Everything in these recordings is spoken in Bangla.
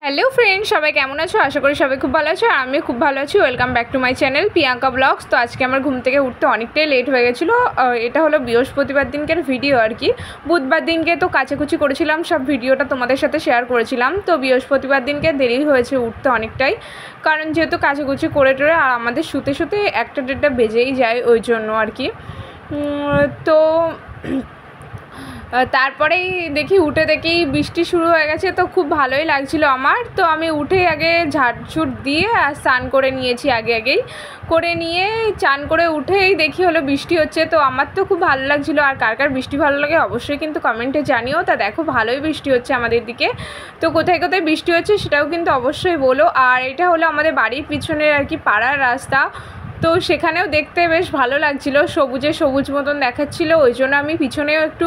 হ্যালো ফ্রেন্ড, সবাই কেমন আছো? আশা করি সবাই খুব ভালো আছো। আমি খুব ভালো আছি। Welcome back to my channel Priyanka blogs. তো আজকে আমার ঘুম থেকে উঠতে অনেকটাই লেট হয়ে গেছিলো। এটা হলো বৃহস্পতিবার দিনকের ভিডিও আর কি। বুধবার দিনকে তো কাচাকুচি করেছিলাম, সব ভিডিওটা তোমাদের সাথে শেয়ার করেছিলাম। তো বৃহস্পতিবার দিনকে দেরি হয়েছে উঠতে অনেকটাই, কারণ যেহেতু কাচাকুচি করে টোরে আর আমাদের শুতে শুতে 1-1:30 বেজেই যায়, ওই জন্য আর কি। তো তারপরেই দেখি বৃষ্টি শুরু হয়ে গেছে। তো খুব ভালোই লাগছিল আমার। তো আমি উঠেই আগে ঝাড়ঝুট দিয়ে আর স্নান করে নিয়েছি, আগেই করে নিয়ে চান করে উঠেই দেখি হলো বৃষ্টি হচ্ছে। তো আমার তো খুব ভালো লাগছিলো। আর কার কার বৃষ্টি ভালো লাগে অবশ্যই কিন্তু কমেন্টে জানিও। তা দেখো ভালোই বৃষ্টি হচ্ছে আমাদের দিকে। তো কোথায় কোথায় বৃষ্টি হচ্ছে সেটাও কিন্তু অবশ্যই বলো। আর এটা হলো আমাদের বাড়ির পিছনের আর কি পাড়ার রাস্তা। তো সেখানেও দেখতে বেশ ভালো লাগছিলো, সবুজ মতন দেখাচ্ছিলো। ওই জন্য আমি পিছনেও একটু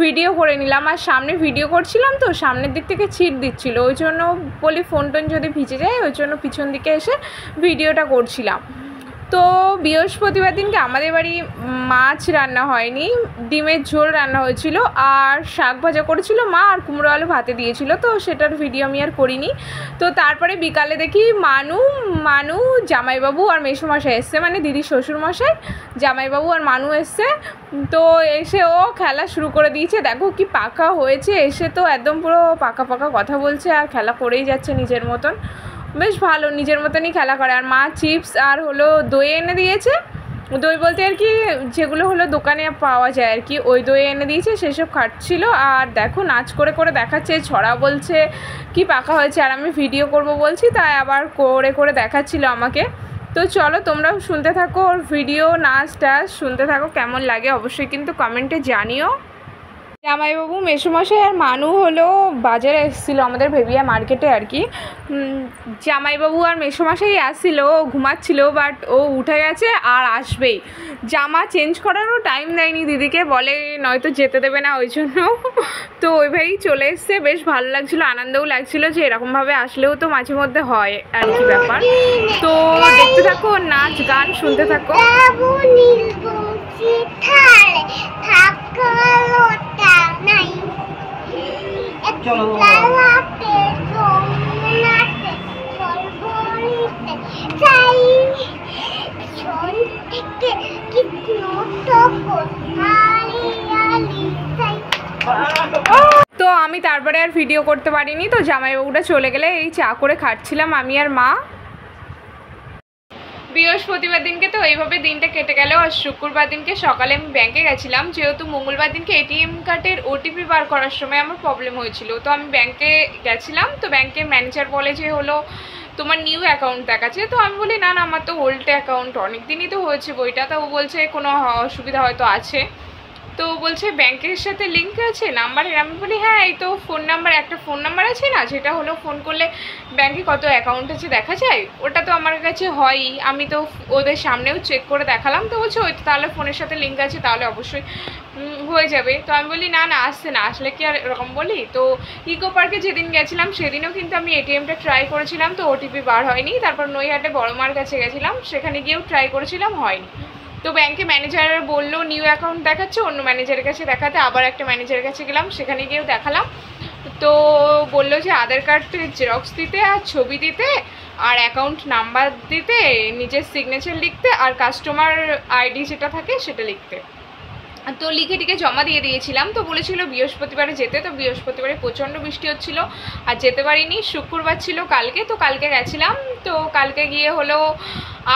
ভিডিও করে নিলাম। আর সামনে ভিডিও করছিলাম তো সামনের দিক থেকে ছিট দিচ্ছিলো, ওই জন্য বলি ফোন টোন যদি ভিজে যায়, ওই জন্য পিছন দিকে এসে ভিডিওটা করছিলাম। তো বৃহস্পতিবার দিনকে আমাদের বাড়ি মাছ রান্না হয়নি, ডিমের ঝোল রান্না হয়েছিল আর শাক ভাজা করেছিল মা, আর কুমড়ো আলু ভাতে দিয়েছিল। তো সেটার ভিডিও আমি আর করিনি। তো তারপরে বিকালে দেখি মানু জামাইবাবু আর মেসোমশাই এসছে, মানে দিদির শ্বশুরমশাই, জামাইবাবু আর মানু এসছে। তো এসে ও খেলা শুরু করে দিয়েছে। দেখো কি পাকা হয়েছে, এসে তো একদম পুরো পাকা কথা বলছে আর খেলা করেই যাচ্ছে নিজের মতন। বেশ ভালো, নিজের মতনই খেলা করে। আর মা চিপস আর হলো দই এনে দিয়েছে। দই বলতে আর কি যেগুলো হলো দোকানে পাওয়া যায় আর কি, ওই দই এনে দিয়েছে, সেসব খাচ্ছিল। আর দেখো নাচ করে দেখাচ্ছে, ছড়া বলছে কি পাকা হয়েছে। আর আমি ভিডিও করব বলছি, তাই আবার করে দেখাচ্ছিল আমাকে। তো চলো তোমরাও শুনতে থাকো ওর ভিডিও, নাচ টাচ শুনতে থাকো, কেমন লাগে অবশ্যই কিন্তু কমেন্টে জানিও। জামাইবাবু মেসোমশাই আর মানু হলো বাজারে এসেছিলো আমাদের ভেবিয়া মার্কেটে আর কি। জামাইবাবু আর মেসোমশাই আসছিলো, ও ঘুমাচ্ছিল, বাট ও উঠে গেছে আর আসবেই। জামা চেঞ্জ করারও টাইম দেয়নি দিদিকে, বলে নয়তো যেতে দেবে না, ওই জন্য। তো ওইভাবেই চলে এসছে। বেশ ভালো লাগছিলো, আনন্দও লাগছিলো যে এরকমভাবে আসলেও তো মাঝে মধ্যে হয় আর কি ব্যাপার। তো দেখতে থাকো, নাচ গান শুনতে থাকো। তো আমি তারপরে আর ভিডিও করতে পারিনি। তো জামাইবাবুটা চলে গেলে এই চা করে খাচ্ছিলাম আমি আর মা। বৃহস্পতিবার দিনকে তো এইভাবে দিনটা কেটে গেল। আর শুক্রবার দিনকে সকালে আমি ব্যাংকে গেছিলাম, যেহেতু মঙ্গলবার দিনকে এটিএম কার্ডের ওটিপি বার করার সময় আমার প্রবলেম হয়েছিল। তো আমি ব্যাংকে গেছিলাম। তো ব্যাংকের ম্যানেজার বলে যে হলো তোমার নিউ অ্যাকাউন্ট দেখাচ্ছে। তো আমি বলি না আমার তো ওল্ড অ্যাকাউন্ট, অনেক দিনই তো হয়েছে বইটা। তো ও বলছে কোনো অসুবিধা হয়তো আছে। তো বলছে ব্যাংকের সাথে লিঙ্ক আছে নাম্বারের। আমি বলি হ্যাঁ, এই তো একটা ফোন নাম্বার আছে না, যেটা হলো ফোন করলে ব্যাংকে কত অ্যাকাউন্ট আছে দেখা যায়, ওটা তো আমার কাছে হয়ই। আমি তো ওদের সামনেও চেক করে দেখালাম। তো বলছে ওই তো তাহলে ফোনের সাথে লিঙ্ক আছে, তাহলে অবশ্যই হয়ে যাবে। তো আমি বলি না আসছে না, আসলে কি আর এরকম বলি। তো ইকো পার্কে যেদিন গেছিলাম সেদিনও কিন্তু আমি এটিএমটা ট্রাই করেছিলাম, তো ওটিপি বার হয়নি। তারপর নৈহাটে বড় মার কাছে গেছিলাম, সেখানে গিয়েও ট্রাই করেছিলাম, হয়নি। তো ব্যাংকে ম্যানেজার বললো নিউ অ্যাকাউন্ট দেখাচ্ছে, অন্য ম্যানেজারের কাছে দেখাতে। আবার একটা ম্যানেজারের কাছে গেলাম, সেখানে গিয়েও দেখালাম। তো বললো যে আধার কার্ডের জেরক্স দিতে আর ছবি দিতে আর অ্যাকাউন্ট নাম্বার দিতে, নিজের সিগনেচার লিখতে আর কাস্টমার আইডি যেটা থাকে সেটা লিখতে। তো লিখে জমা দিয়ে দিয়েছিলাম। তো বলেছিল বৃহস্পতিবারে যেতে। তো বৃহস্পতিবারে প্রচণ্ড বৃষ্টি হচ্ছিল আর যেতে পারিনি। শুক্রবার ছিল কালকে, তো কালকে গেছিলাম। তো কালকে গিয়ে হলো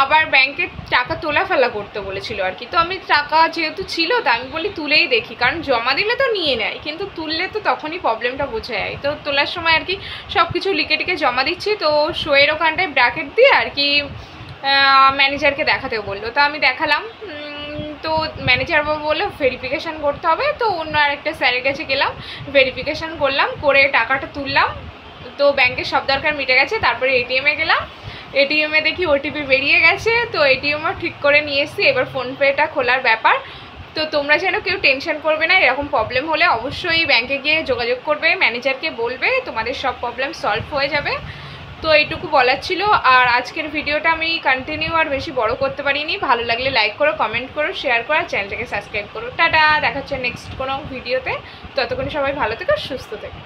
আবার ব্যাংকে টাকা তোলা ফেলা করতে বলেছিল আর কি। তো আমি টাকা যেহেতু ছিল, তা আমি বলি তুলেই দেখি, কারণ জমা দিলে তো নিয়ে নেয়, কিন্তু তুললে তো তখনই প্রবলেমটা বোঝা যায়। তো তোলার সময় আর কি সব কিছু লিখে জমা দিচ্ছি। তো শোয়ের ওখানটায় ব্র্যাকেট দিয়ে আর কি ম্যানেজারকে দেখাতেও বললো। তো আমি দেখালাম। তো ম্যানেজার বাবু বললো ভেরিফিকেশান করতে হবে। তো অন্য আরেকটা স্যারের কাছে গেলাম, ভেরিফিকেশান করলাম, করে টাকাটা তুললাম। তো ব্যাংকের সব দরকার মিটে গেছে। তারপরে এটিএমে গেলাম, এটিএমে দেখি ওটিপি বেরিয়ে গেছে। তো এটিএমও ঠিক করে নিয়ে এসেছি, এবার ফোনপেটা খোলার ব্যাপার। তো তোমরা যেন কেউ টেনশন করবে না, এরকম প্রবলেম হলে অবশ্যই ব্যাংকে গিয়ে যোগাযোগ করবে, ম্যানেজারকে বলবে, তোমাদের সব প্রবলেম সলভ হয়ে যাবে। তো এইটুকু বলার ছিল। আর আজকের ভিডিওটা আমি কন্টিনিউ আর বেশি বড় করতে পারিনি। ভালো লাগলে লাইক করো, কমেন্ট করো, শেয়ার করো, আর চ্যানেলটাকে সাবস্ক্রাইব করো। টাটা, দেখা হচ্ছে নেক্সট কোনো ভিডিওতে। ততক্ষণ সবাই ভালো থেকো, সুস্থ থেকো।